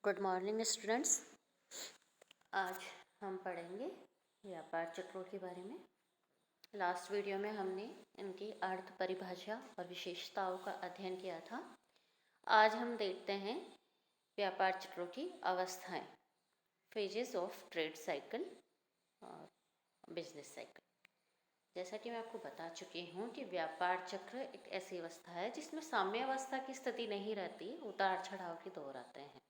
Good morning students. आज हम पढ़ेंगे व्यापार चक्रों के बारे में। लास्ट वीडियो में हमने इनकी अर्थ परिभाषा और विशेषताओं का अध्ययन किया था। आज हम देखते हैं व्यापार चक्रों की अवस्थाएं, फेजेस ऑफ ट्रेड साइकिल और बिजनेस साइकिल। जैसा कि मैं आपको बता चुकी हूँ कि व्यापार चक्र एक ऐसी अवस्था है जिसमें साम्य अवस्था की स्थिति नहीं रहती, उतार चढ़ाव के दौर आते हैं।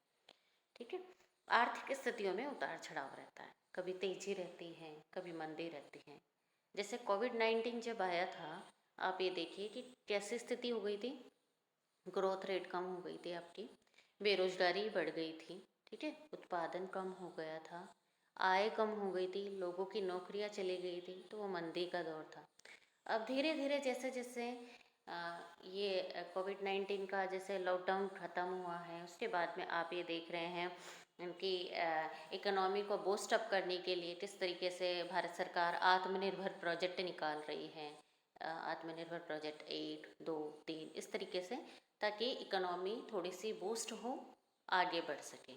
ठीक है। आर्थिक स्थितियों में उतार चढ़ाव रहता है, कभी तेजी रहती है, कभी मंदी रहती है। जैसे कोविड-19 जब आया था, आप ये देखिए कि कैसी स्थिति हो गई थी। ग्रोथ रेट कम हो गई थी आपकी, बेरोजगारी बढ़ गई थी, ठीक है, उत्पादन कम हो गया था, आय कम हो गई थी, लोगों की नौकरियां चली गई थी, तो वो मंदी का दौर था। अब धीरे धीरे जैसे जैसे ये कोविड-19 का जैसे लॉकडाउन ख़त्म हुआ है, उसके बाद में आप ये देख रहे हैं उनकी इकोनॉमी को बूस्ट अप करने के लिए किस तरीके से भारत सरकार आत्मनिर्भर प्रोजेक्ट निकाल रही है। आत्मनिर्भर प्रोजेक्ट 1, 2, 3 इस तरीके से, ताकि इकोनॉमी थोड़ी सी बूस्ट हो, आगे बढ़ सके।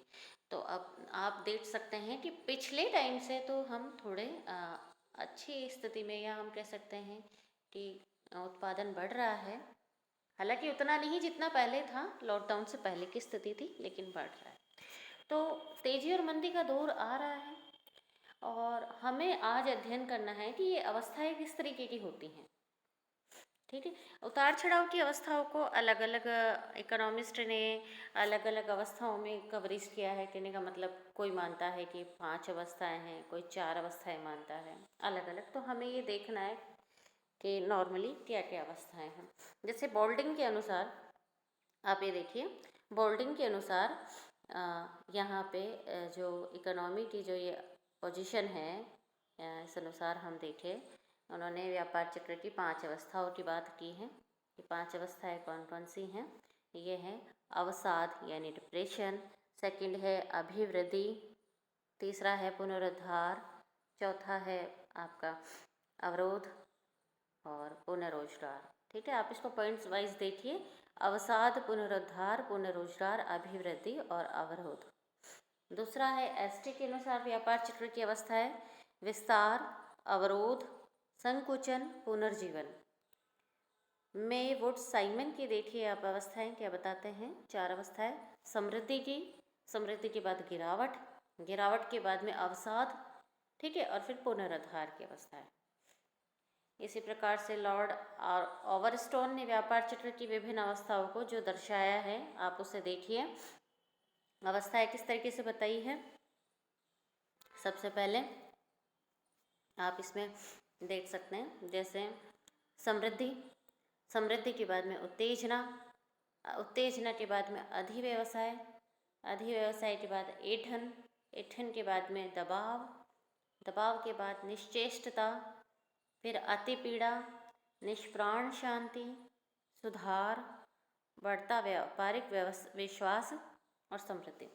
तो अब आप देख सकते हैं कि पिछले टाइम से तो हम थोड़े अच्छी स्थिति में, या हम कह सकते हैं कि उत्पादन बढ़ रहा है। हालांकि उतना नहीं जितना पहले था, लॉकडाउन से पहले की स्थिति थी, लेकिन बढ़ रहा है। तो तेजी और मंदी का दौर आ रहा है और हमें आज अध्ययन करना है कि ये अवस्थाएं किस तरीके की होती हैं। ठीक है। उतार चढ़ाव की अवस्थाओं को अलग अलग इकोनॉमिस्ट ने अलग अलग अवस्थाओं में कवरेज किया है। कहने का मतलब कोई मानता है कि 5 अवस्थाएं हैं, कोई 4 अवस्थाएं मानता है, अलग अलग। तो हमें ये देखना है कि नॉर्मली क्या क्या अवस्थाएं हैं। जैसे बोल्डिंग के अनुसार आप ये देखिए, बोल्डिंग के अनुसार यहाँ पे जो इकोनॉमी की जो ये पोजीशन है, इस अनुसार हम देखें, उन्होंने व्यापार चक्र की 5 अवस्थाओं की बात की है। ये 5 अवस्थाएं कौन कौन सी हैं? ये हैं अवसाद यानी डिप्रेशन, सेकंड है अभिवृद्धि, तीसरा है पुनरुद्धार, चौथा है आपका अवरोध और पुनरोजगार। ठीक है, आप इसको पॉइंट्स वाइज देखिए। अवसाद, पुनरुद्धार, पुनरोजगार, अभिवृद्धि और अवरोध। दूसरा है एसटी के अनुसार व्यापार चक्र की अवस्था है विस्तार, अवरोध, संकुचन, पुनर्जीवन। में वुड साइमन की देखिए आप अवस्थाएं क्या बताते हैं। 4 अवस्थाएं। समृद्धि की, समृद्धि के बाद गिरावट, गिरावट के बाद में अवसाद, ठीक है, और फिर पुनरुद्धार की अवस्था है। इसी प्रकार से लॉर्ड ओवरस्टोन ने व्यापार चक्र की विभिन्न अवस्थाओं को जो दर्शाया है, आप उसे देखिए। अवस्थाएं किस तरीके से बताई है। सबसे पहले आप इसमें देख सकते हैं, जैसे समृद्धि, समृद्धि के बाद में उत्तेजना, उत्तेजना के बाद में अधिव्यवसाय, अधिव्यवसाय के बाद ऐंठन, ऐंठन के बाद में दबाव, दबाव के बाद निश्चेष्टता, फिर अतिपीड़ा, निष्प्राण शांति, सुधार, बढ़ता व्यापारिक विश्वास और समृद्धि।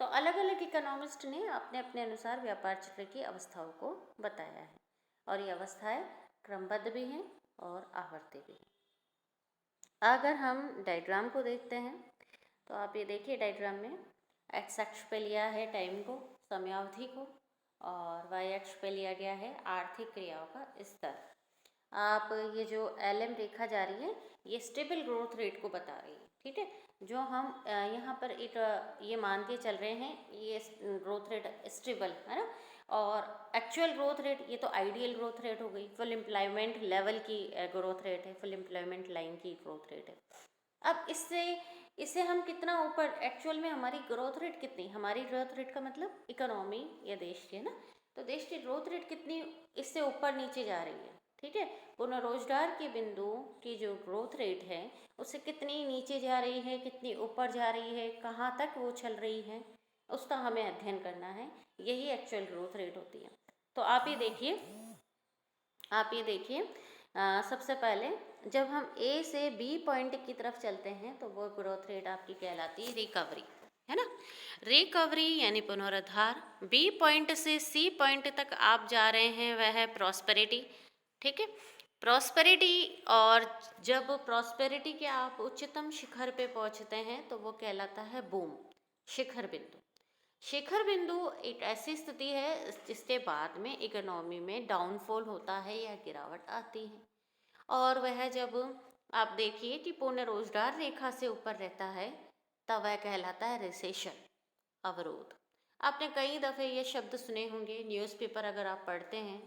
तो अलग अलग इकोनॉमिस्ट ने अपने अपने अनुसार व्यापार चक्र की अवस्थाओं को बताया है, और ये अवस्थाएं क्रमबद्ध भी हैं और आवर्ती भी हैं। अगर हम डायग्राम को देखते हैं तो आप ये देखिए, डायग्राम में एक्स अक्ष पे लिया है टाइम को, समयावधि को, और वाई अक्ष पे लिया गया है आर्थिक क्रियाओं का स्तर। आप ये जो एलएम रेखा जा रही है, ये स्टेबल ग्रोथ रेट को बता रही है। ठीक है, जो हम यहाँ पर एक ये मान के चल रहे हैं, ये ग्रोथ रेट स्टेबल है ना। और एक्चुअल ग्रोथ रेट, ये तो आइडियल ग्रोथ रेट हो गई, फुल एम्प्लॉयमेंट लेवल की ग्रोथ रेट है, फुल एम्प्लॉयमेंट लाइन की ग्रोथ रेट है। अब इससे हम कितना ऊपर, एक्चुअल में हमारी ग्रोथ रेट कितनी, हमारी ग्रोथ रेट का मतलब इकोनॉमी या देश की है ना, तो देश की ग्रोथ रेट कितनी इससे ऊपर नीचे जा रही है। ठीक है, पुनरोजगार के बिंदु की जो ग्रोथ रेट है, उससे कितनी नीचे जा रही है, कितनी ऊपर जा रही है, कहाँ तक वो चल रही है, उसका हमें अध्ययन करना है। यही एक्चुअल ग्रोथ रेट होती है। तो आप ये देखिए, आप ये देखिए, सबसे पहले जब हम ए से बी पॉइंट की तरफ चलते हैं तो वो ग्रोथ रेट आपकी कहलाती है रिकवरी, है ना। रिकवरी यानी पुनरुद्धार। बी पॉइंट से सी पॉइंट तक आप जा रहे हैं, वह है प्रॉस्पेरिटी। ठीक है, प्रॉस्पेरिटी, और जब प्रॉस्पेरिटी के आप उच्चतम शिखर पे पहुंचते हैं तो वो कहलाता है बूम। शिखर बिंदु। शिखर बिंदु एक ऐसी स्थिति है जिसके बाद में इकोनॉमी में डाउनफॉल होता है या गिरावट आती है, और वह जब आप देखिए कि पूर्ण रोजगार रेखा से ऊपर रहता है तब वह कहलाता है रिसेशन, अवरोध। आपने कई दफ़े ये शब्द सुने होंगे, न्यूज़पेपर अगर आप पढ़ते हैं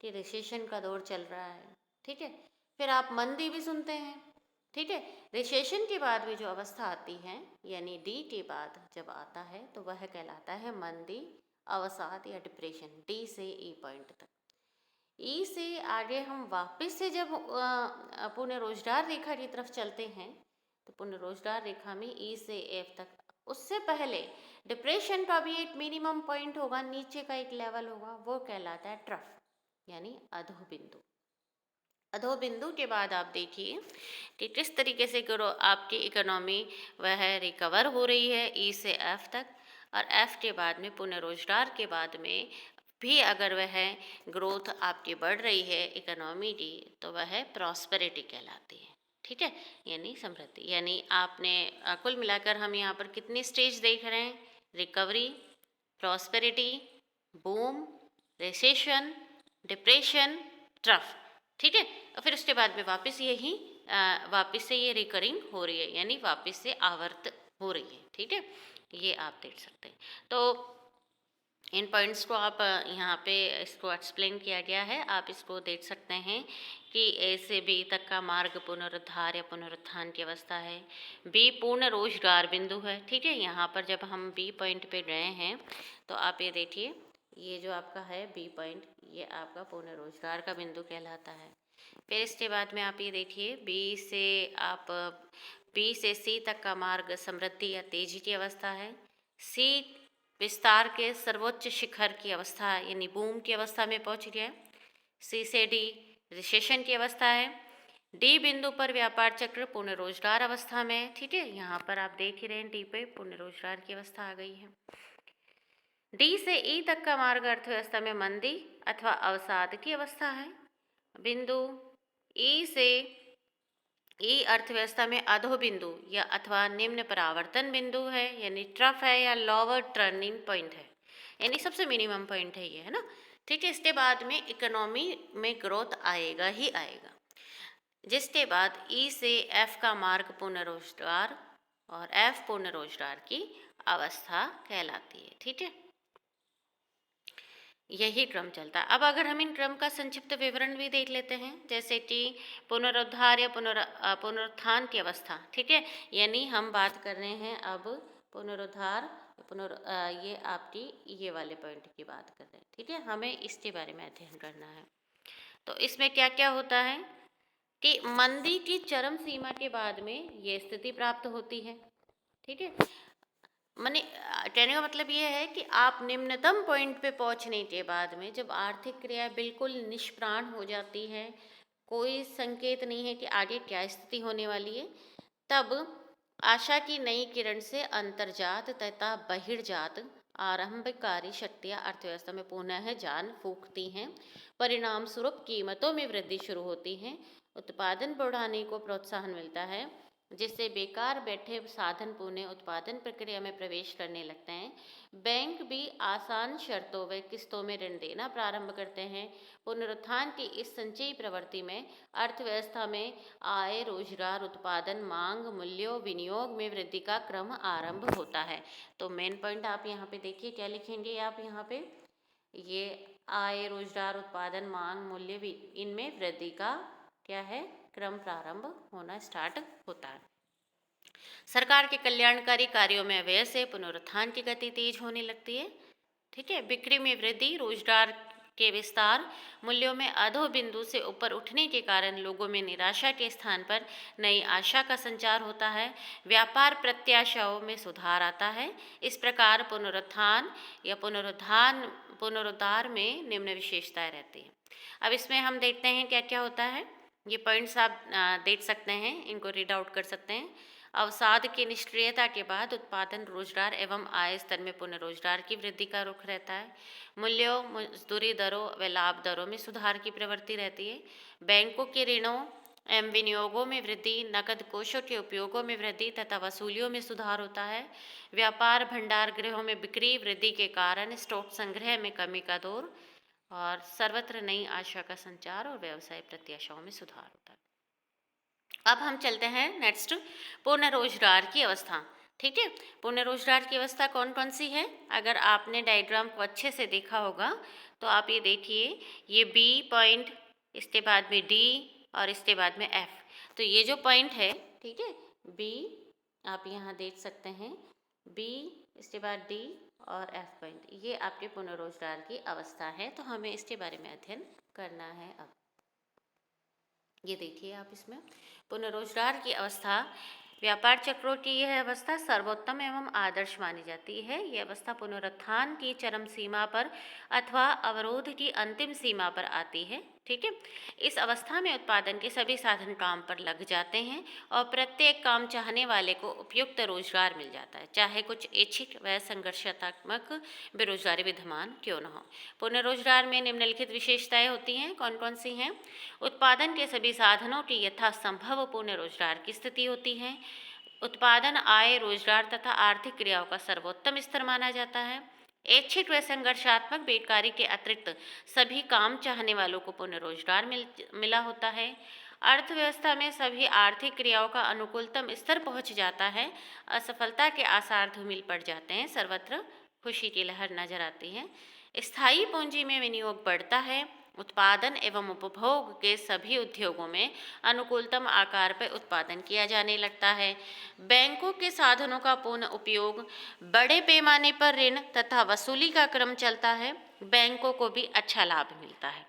कि रिसेशन का दौर चल रहा है, ठीक है। फिर आप मंदी भी सुनते हैं, ठीक है। रिसेशन के बाद भी जो अवस्था आती है, यानी डी के बाद जब आता है तो वह कहलाता है मंदी, अवसाद या डिप्रेशन, डी से ई पॉइंट तक। ई से आगे हम वापस से जब पुनः रोजगार रेखा की तरफ चलते हैं तो पुनः रोजगार रेखा में ई से एफ तक, उससे पहले डिप्रेशन का भी एक मिनिमम पॉइंट होगा, नीचे का एक लेवल होगा, वो कहलाता है ट्रफ, यानी अधो बिंदु। अधो बिंदु के बाद आप देखिए कि किस तरीके से करो आपकी इकोनॉमी वह रिकवर हो रही है ई से एफ तक, और एफ के बाद में पुनः रोजगार के बाद में भी अगर वह ग्रोथ आपकी बढ़ रही है इकोनॉमी की तो वह प्रॉस्पेरिटी कहलाती है, ठीक है, यानी समृद्धि। यानी आपने कुल मिलाकर हम यहाँ पर कितनी स्टेज देख रहे हैं, recovery, prosperity, boom, recession, depression, trough, ठीक है। और फिर उसके बाद में वापस से ये रिकरिंग हो रही है, यानी वापस से आवर्त हो रही है, ठीक है। ये आप देख सकते हैं। तो इन पॉइंट्स को आप यहाँ पे इसको एक्सप्लेन किया गया है, आप इसको देख सकते हैं कि ए से बी तक का मार्ग पुनरुद्धार या पुनरुत्थान की अवस्था है। बी पूर्ण रोजगार बिंदु है, ठीक है। यहाँ पर जब हम बी पॉइंट पे गए हैं तो आप ये देखिए, ये जो आपका है बी पॉइंट, ये आपका पूर्ण रोजगार का बिंदु कहलाता है। फिर इसके बाद में आप ये देखिए, बी से सी तक का मार्ग समृद्धि या तेजी की अवस्था है। सी विस्तार के सर्वोच्च शिखर की अवस्था यानी बूम की अवस्था में पहुंच गया है। सी से डी रिसेशन की अवस्था है। डी बिंदु पर व्यापार चक्र पूर्ण रोजगार अवस्था में है, ठीक है। यहाँ पर आप देख ही रहे हैं, डी पे पूर्ण रोजगार की अवस्था आ गई है। डी से ई तक का मार्ग अर्थव्यवस्था में मंदी अथवा अवसाद की अवस्था है। बिंदु ई से ई अर्थव्यवस्था में अधो बिंदु या अथवा निम्न परावर्तन बिंदु है, यानी ट्रफ है या लोअर टर्निंग पॉइंट है, यानी सबसे मिनिमम पॉइंट है ये, है ना, ठीक है। इसके बाद में इकोनॉमी में ग्रोथ आएगा ही आएगा, जिसके बाद ई से एफ का मार्ग पूर्ण रोजगार और एफ पूर्ण रोजगार की अवस्था कहलाती है, ठीक है। यही क्रम चलता है। अब अगर हम इन क्रम का संक्षिप्त विवरण भी देख लेते हैं, जैसे कि पुनरुद्धार या पुनरुत्थान की अवस्था, ठीक है, यानी हम बात कर रहे हैं अब पुनरुद्धार ये आपकी ये वाले पॉइंट की बात कर रहे हैं, ठीक है। हमें इसके बारे में अध्ययन करना है। तो इसमें क्या क्या होता है कि मंदी की चरम सीमा के बाद में ये स्थिति प्राप्त होती है, ठीक है। माने कहने का मतलब ये है कि आप निम्नतम पॉइंट पे पहुंचने के बाद में जब आर्थिक क्रिया बिल्कुल निष्प्राण हो जाती है, कोई संकेत नहीं है कि आगे क्या स्थिति होने वाली है, तब आशा की नई किरण से अंतर्जात तथा बहिर्जात आरंभकारी शक्तियाँ अर्थव्यवस्था में पुनः जान फूंकती हैं। परिणाम स्वरूप कीमतों में वृद्धि शुरू होती है, उत्पादन बढ़ाने को प्रोत्साहन मिलता है, जिससे बेकार बैठे साधन पुनः उत्पादन प्रक्रिया में प्रवेश करने लगते हैं। बैंक भी आसान शर्तों व किस्तों में ऋण देना प्रारंभ करते हैं। पुनरुत्थान की इस संचयी प्रवृत्ति में अर्थव्यवस्था में आय, रोजगार, उत्पादन, मांग, मूल्यों, विनियोग में वृद्धि का क्रम आरंभ होता है। तो मेन पॉइंट आप यहाँ पे देखिए, क्या लिखेंगे आप यहाँ पे, ये आय, रोजगार, उत्पादन, मांग, मूल्य, इनमें वृद्धि का क्या है, क्रम प्रारंभ होना स्टार्ट होता है। सरकार के कल्याणकारी कार्यों में व्यय से पुनरुत्थान की गति तेज होने लगती है, ठीक है। बिक्री में वृद्धि, रोजगार के विस्तार, मूल्यों में अधो बिंदु से ऊपर उठने के कारण लोगों में निराशा के स्थान पर नई आशा का संचार होता है। व्यापार प्रत्याशाओं में सुधार आता है। इस प्रकार पुनरुत्थान या पुनरुद्धार में निम्न विशेषताएं रहती हैं। अब इसमें हम देखते हैं क्या क्या होता है। ये पॉइंट्स आप देख सकते हैं, इनको रीड आउट कर सकते हैं। अवसाद की निष्क्रियता के बाद उत्पादन, रोजगार एवं आय स्तर में पुनः रोजगार की वृद्धि का रुख रहता है। मूल्यों, मजदूरी दरों व लाभ दरों में सुधार की प्रवृत्ति रहती है। बैंकों के ऋणों एवं विनियोगों में वृद्धि, नकद कोषों के उपयोगों में वृद्धि तथा वसूलियों में सुधार होता है। व्यापार भंडार गृहों में बिक्री वृद्धि के कारण स्टॉक संग्रह में कमी का दौर और सर्वत्र नई आशा का संचार और व्यवसाय प्रत्याशाओं में सुधार होता है। अब हम चलते हैं नेक्स्ट, पूर्ण रोजगार की अवस्था। ठीक है, पूर्ण रोजगार की अवस्था कौन कौन सी है? अगर आपने डायग्राम को अच्छे से देखा होगा तो आप ये देखिए, ये बी पॉइंट, इसके बाद में डी और इसके बाद में एफ। तो ये जो पॉइंट है, ठीक है, बी आप यहाँ देख सकते हैं, बी इसके बाद डी और एफ पॉइंट, ये आपके पूर्ण रोजगार की अवस्था है। तो हमें इसके बारे में अध्ययन करना है। अब ये देखिए आप, इसमें पूर्ण रोजगार की अवस्था, व्यापार चक्रों की यह अवस्था सर्वोत्तम एवं आदर्श मानी जाती है। यह अवस्था पुनरुत्थान की चरम सीमा पर अथवा अवरोध की अंतिम सीमा पर आती है। ठीक है, इस अवस्था में उत्पादन के सभी साधन काम पर लग जाते हैं और प्रत्येक काम चाहने वाले को उपयुक्त रोजगार मिल जाता है, चाहे कुछ ऐच्छिक व संघर्षात्मक बेरोजगारी विद्यमान क्यों न हो। पूर्ण रोजगार में निम्नलिखित विशेषताएं होती हैं। कौन कौन सी हैं? उत्पादन के सभी साधनों की यथासंभव पूर्ण रोजगार की स्थिति होती है। उत्पादन, आय, रोजगार तथा आर्थिक क्रियाओं का सर्वोत्तम स्तर माना जाता है। ऐच्छिक व संघर्षात्मक बेकारी के अतिरिक्त सभी काम चाहने वालों को पूर्ण रोजगार मिला होता है। अर्थव्यवस्था में सभी आर्थिक क्रियाओं का अनुकूलतम स्तर पहुंच जाता है। असफलता के आसार धूमिल पड़ जाते हैं। सर्वत्र खुशी की लहर नजर आती है। स्थायी पूंजी में विनियोग बढ़ता है। उत्पादन एवं उपभोग के सभी उद्योगों में अनुकूलतम आकार पर उत्पादन किया जाने लगता है। बैंकों के साधनों का पूर्ण उपयोग, बड़े पैमाने पर ऋण तथा वसूली का क्रम चलता है। बैंकों को भी अच्छा लाभ मिलता है।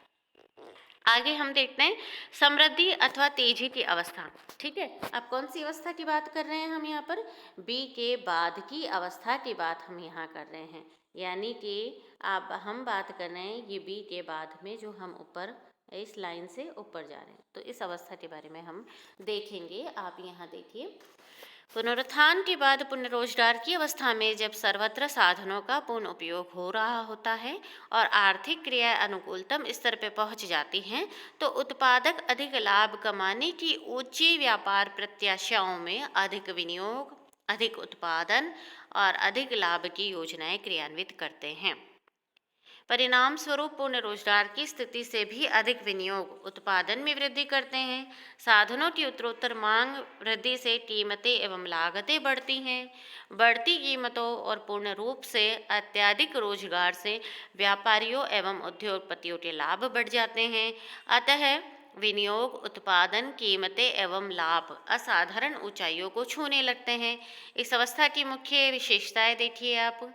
आगे हम देखते हैं समृद्धि अथवा तेजी की अवस्था। ठीक है, अब कौन सी अवस्था की बात कर रहे हैं हम यहाँ पर? बी के बाद की अवस्था की बात हम यहाँ कर रहे हैं, यानी कि अब हम बात कर रहे हैं ये बी के बाद में जो हम ऊपर इस लाइन से ऊपर जा रहे हैं, तो इस अवस्था के बारे में हम देखेंगे। आप यहाँ देखिए, पुनरुत्थान के बाद पूर्ण रोजगार की अवस्था में जब सर्वत्र साधनों का पूर्ण उपयोग हो रहा होता है और आर्थिक क्रिया अनुकूलतम स्तर पर पहुंच जाती हैं, तो उत्पादक अधिक लाभ कमाने की ऊंची व्यापार प्रत्याशाओं में अधिक विनियोग, अधिक उत्पादन और अधिक लाभ की योजनाएं क्रियान्वित करते हैं। परिणाम स्वरूप पूर्ण रोजगार की स्थिति से भी अधिक विनियोग उत्पादन में वृद्धि करते हैं। साधनों की उत्तरोत्तर मांग वृद्धि से कीमतें एवं लागतें बढ़ती हैं। बढ़ती कीमतों और पूर्ण रूप से अत्यधिक रोजगार से व्यापारियों एवं उद्योगपतियों के लाभ बढ़ जाते हैं। अतः विनियोग, उत्पादन, कीमतें एवं लाभ असाधारण ऊंचाइयों को छूने लगते हैं। इस अवस्था की मुख्य विशेषताएं देखिए आप।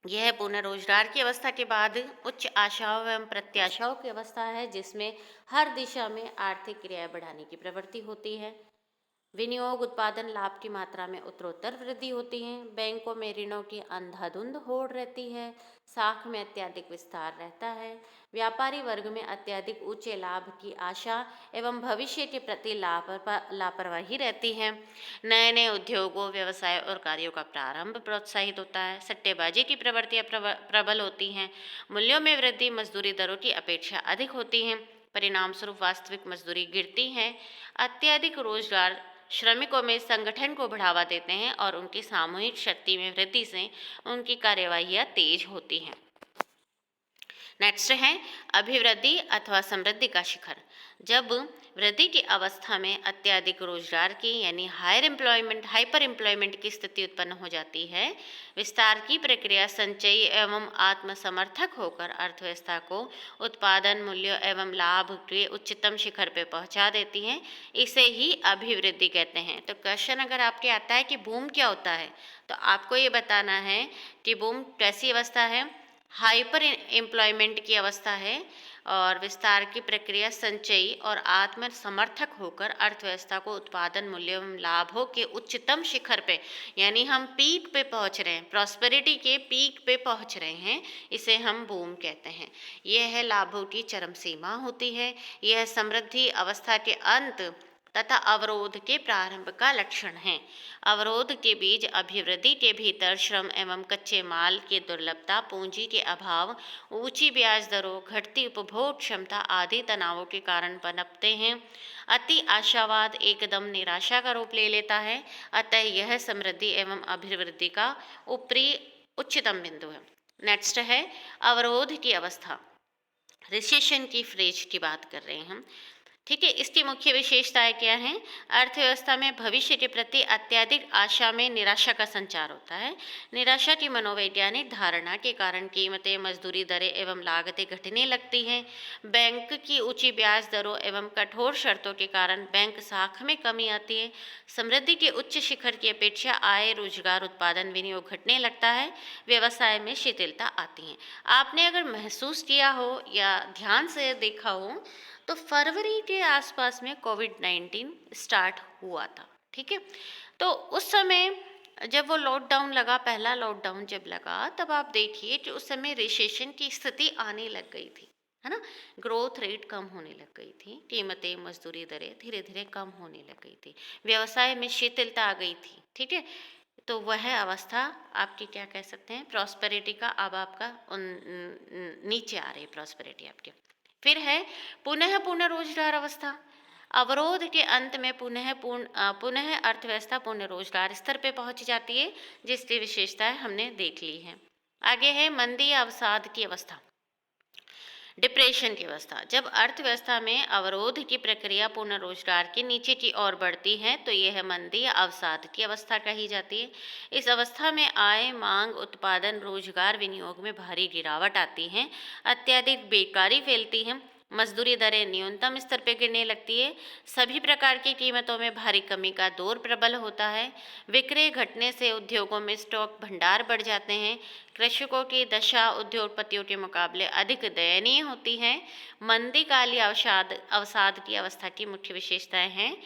यह पूर्ण रोजगार की अवस्था के बाद उच्च आशाओं एवं प्रत्याशाओं की अवस्था है, जिसमें हर दिशा में आर्थिक क्रियाएं बढ़ाने की प्रवृत्ति होती है। विनियोग, उत्पादन, लाभ की मात्रा में उत्तरोत्तर वृद्धि होती है। बैंकों में ऋणों की अंधाधुंध होड़ रहती है। साख में अत्यधिक विस्तार रहता है। व्यापारी वर्ग में अत्यधिक ऊंचे लाभ की आशा एवं भविष्य के प्रति लापरवाही रहती है। नए नए उद्योगों, व्यवसाय और कार्यों का प्रारंभ प्रोत्साहित होता है। सट्टेबाजी की प्रवृत्तियां प्रबल होती हैं। मूल्यों में वृद्धि मजदूरी दरों की अपेक्षा अधिक होती है। परिणाम स्वरूप वास्तविक मजदूरी गिरती है। अत्यधिक रोजगार श्रमिकों में संगठन को बढ़ावा देते हैं और उनकी सामूहिक शक्ति में वृद्धि से उनकी कार्यवाहियां तेज होती हैं। नेक्स्ट है अभिवृद्धि अथवा समृद्धि का शिखर। जब वृद्धि की अवस्था में अत्यधिक रोजगार की यानी हाइपर एम्प्लॉयमेंट की स्थिति उत्पन्न हो जाती है, विस्तार की प्रक्रिया संचयी एवं आत्मसमर्थक होकर अर्थव्यवस्था को उत्पादन, मूल्य एवं लाभ के उच्चतम शिखर पर पहुंचा देती है। इसे ही अभिवृद्धि कहते हैं। तो क्वेश्चन अगर आपके आता है कि बूम क्या होता है, तो आपको ये बताना है कि बूम कैसी अवस्था है? हाइपर एम्प्लॉयमेंट की अवस्था है और विस्तार की प्रक्रिया संचयी और आत्म समर्थक होकर अर्थव्यवस्था को उत्पादन, मूल्य एवं लाभों के उच्चतम शिखर पे यानी हम पीक पे पहुंच रहे हैं, प्रॉस्पेरिटी के पीक पे पहुंच रहे हैं, इसे हम बूम कहते हैं। यह है लाभों की चरम सीमा होती है। यह समृद्धि अवस्था के अंत तथा अवरोध के प्रारंभ का लक्षण है। अवरोध के बीज अभिवृद्धि के भीतर श्रम एवं कच्चे माल की दुर्लभता, पूंजी के अभाव, ऊंची ब्याज दरों, घटती उपभोग क्षमता आदि तनावों के कारण पनपते हैं। अति आशावाद एकदम निराशा का रूप ले लेता है, अतः यह समृद्धि एवं अभिवृद्धि का ऊपरी उच्चतम बिंदु है। नेक्स्ट है अवरोध की अवस्था, रिसेशन की फ्रेज की बात कर रहे हैं हम। ठीक है, इसकी मुख्य विशेषताएं क्या हैं? अर्थव्यवस्था में भविष्य के प्रति अत्यधिक आशा में निराशा का संचार होता है। निराशा की मनोवैज्ञानिक धारणा के कारण कीमतें, मजदूरी दरें एवं लागतें घटने लगती हैं। बैंक की ऊंची ब्याज दरों एवं कठोर शर्तों के कारण बैंक साख में कमी आती है। समृद्धि के उच्च शिखर की अपेक्षा आय, रोजगार, उत्पादन, विनियोग घटने लगता है। व्यवसाय में शिथिलता आती है। आपने अगर महसूस किया हो या ध्यान से देखा हो तो फरवरी के आसपास में कोविड-19 स्टार्ट हुआ था। ठीक है, तो उस समय जब वो लॉकडाउन लगा, पहला लॉकडाउन जब लगा, तब आप देखिए कि उस समय रिसेशन की स्थिति आने लग गई थी, है ना। ग्रोथ रेट कम होने लग गई थी, कीमतें, मजदूरी दरें धीरे धीरे कम होने लग गई थी, व्यवसाय में शिथिलता आ गई थी। ठीक है, तो वह अवस्था आपकी क्या कह सकते हैं, प्रॉस्पेरिटी का, अब आपका नीचे आ रही है प्रॉस्पेरिटी आपकी। फिर है पुनः पूर्ण रोजगार अवस्था। अवरोध के अंत में पुनः अर्थव्यवस्था पूर्ण रोजगार स्तर पे पहुंच जाती है, जिसकी विशेषताएं हमने देख ली हैं। आगे है मंदी या अवसाद की अवस्था, डिप्रेशन की अवस्था। जब अर्थव्यवस्था में अवरोध की प्रक्रिया पूर्ण रोजगार के नीचे की ओर बढ़ती है तो यह मंदी या अवसाद की अवस्था कही जाती है। इस अवस्था में आय, मांग, उत्पादन, रोजगार, विनियोग में भारी गिरावट आती है। अत्यधिक बेकारी फैलती है। मजदूरी दरें न्यूनतम स्तर पर गिरने लगती है। सभी प्रकार की कीमतों में भारी कमी का दौर प्रबल होता है। विक्रय घटने से उद्योगों में स्टॉक भंडार बढ़ जाते हैं। कृषकों की दशा उद्योगपतियों के मुकाबले अधिक दयनीय होती है। मंदीकाल या अवसाद की अवस्था की मुख्य विशेषताएं हैं: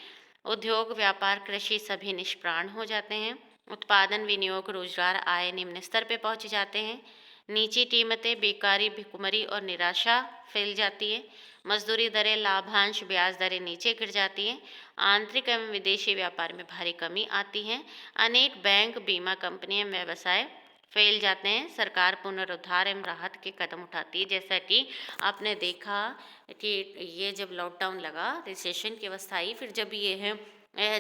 उद्योग, व्यापार, कृषि सभी निष्प्राण हो जाते हैं। उत्पादन, विनियोग, रोजगार, आय निम्न स्तर पर पहुंच जाते हैं। नीची कीमतें, बेकारी, भिखमरी और निराशा फैल जाती है। मजदूरी दरें, लाभांश, ब्याज दरें नीचे गिर जाती हैं। आंतरिक एवं विदेशी व्यापार में भारी कमी आती है। अनेक बैंक, बीमा कंपनियां, व्यवसाय फैल जाते हैं। सरकार पुनरुद्धार एवं राहत के कदम उठाती है। जैसा कि आपने देखा कि ये जब लॉकडाउन लगा, रिसेशन की अवस्था आई, फिर जब ये है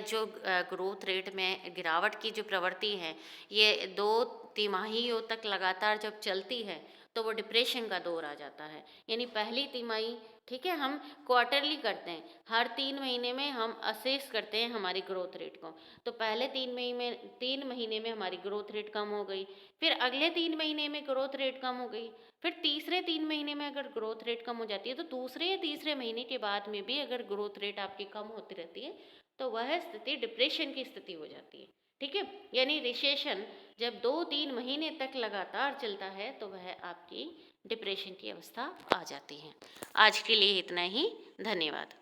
जो ग्रोथ रेट में गिरावट की जो प्रवृत्ति है, ये 2 तिमाहियों तक लगातार जब चलती है तो वो डिप्रेशन का दौर आ जाता है। यानी पहली तिमाही, ठीक है, हम क्वार्टरली करते हैं, हर 3 महीने में हम असेस करते हैं हमारी ग्रोथ रेट को। तो पहले 3 महीने में हमारी ग्रोथ रेट कम हो गई, फिर अगले 3 महीने में ग्रोथ रेट कम हो गई, फिर तीसरे 3 महीने में अगर ग्रोथ रेट कम हो जाती है तो दूसरे या तीसरे महीने के बाद में भी अगर ग्रोथ रेट आपकी कम होती रहती है तो वह स्थिति डिप्रेशन की स्थिति हो जाती है। ठीक है, यानी रिसेशन जब 2-3 महीने तक लगातार चलता है तो वह आपकी डिप्रेशन की अवस्था आ जाती है। आज के लिए इतना ही, धन्यवाद।